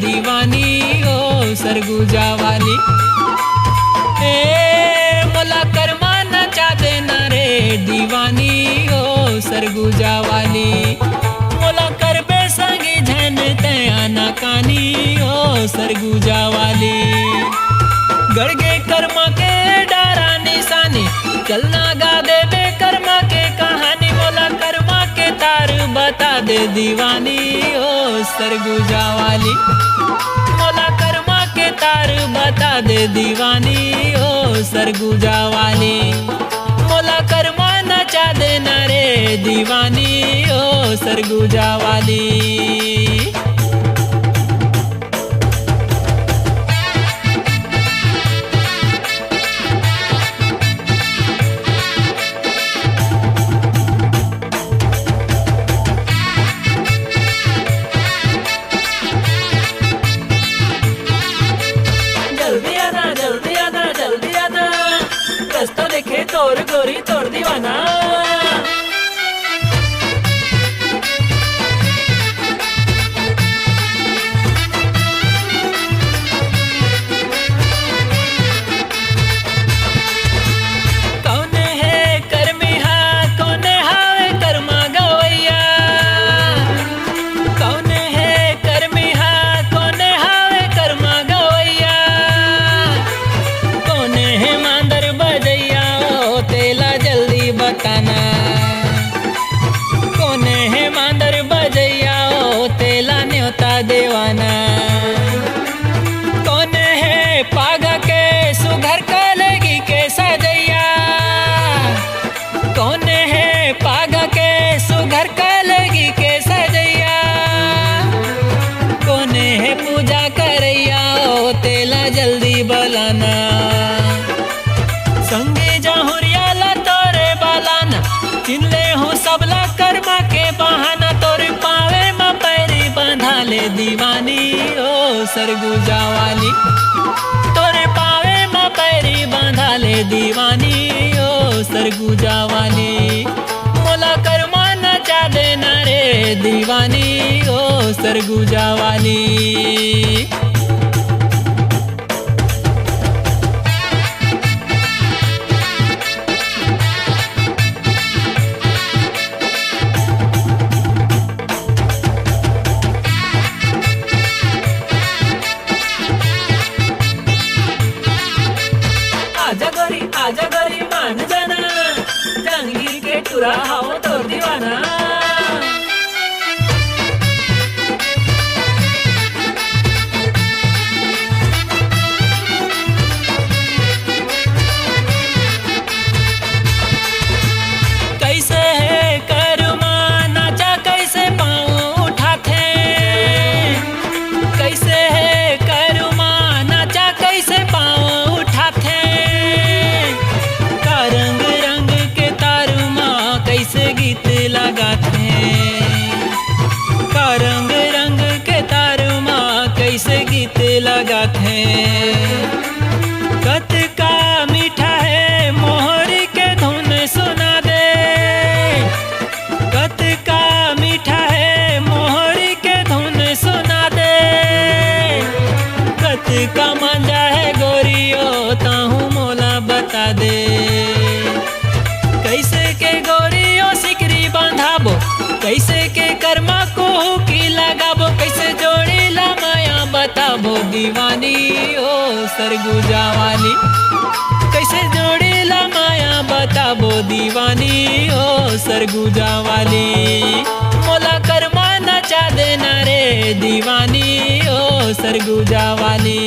दीवानी ओ सरगुजा वाली मोला करमा नचा देना रे दीवानी ओ सरगुजा वाली मोला करबे संगी झन तयाना कानी ओ सरगुजा वाली गड़गे कर्मा के डारा निशानी चलना गा देबे कर्मा के कहानी मोला कर्मा के तार बता दे दीवानी ओ सरगुजा वाली मोला कर्मा के तार बता दे दीवानी ओ सरगुजा वाली मोला कर्मा नचा देना रे दीवानी ओ सरगुजा वाली। रस्ता देखे तोर गोरी तोड़ दीवाना कौन है कर्मी हा कौन हावे कर्मा गवैया कौन है कर्मी हा कौन हावे कर्मा गवैया कौन है मांदर बजैया ओ तेला जल्दी बताना कौन है मांदर बजैया ओ तेला न्योता देवाना कौन है पागा के सुघर कलगी के सजैया कौन है पागा के सुघर कलगी के सजैया कौन है पूजा करैया ओ तेला जल्दी बलाना संगे जहुरिया ला तोरे बालाना चिनले हूँ सबला कर्मा के बहाना तोरे पावे में पैरी बंधा ले दीवानी ओ सरगुजा वाली तोरे पावे में पैरी बंधा ले दीवानी ओ सरगुजा वाली मोला कर्मा नचा देना रे दीवानी ओ सरगुजा वाली। आजा गोरी मान जाना जंगीर के टुरा हाओ तोड़ दीवाना कैसे है कर्मा नाचा कैसे पाँव उठाते कैसे है कर्मा नाचा कैसे पाँव उठाते रंग रंग के तारुमा कैसे गीत लगाते का रंग रंग के तारुमा कैसे गीत लगाते कत का मीठा है मोहरी के धुन सुना दे कत का मीठा है मोहरी के धुन सुना दे कत का मंजा है गोरियो ताहू मोला बता दे कैसे के गोरियो सिकरी बांधाबो कैसे के कर्मा को की लगाबो कैसे जोड़ी ला माया बताबो दीवानी ओ सरगुजा वाली। कैसे जोड़ेला माया बताबो दीवानी ओ सरगुजा वाली। मोला कर्मा नचा देना रे दीवानी ओ सरगुजा वाली।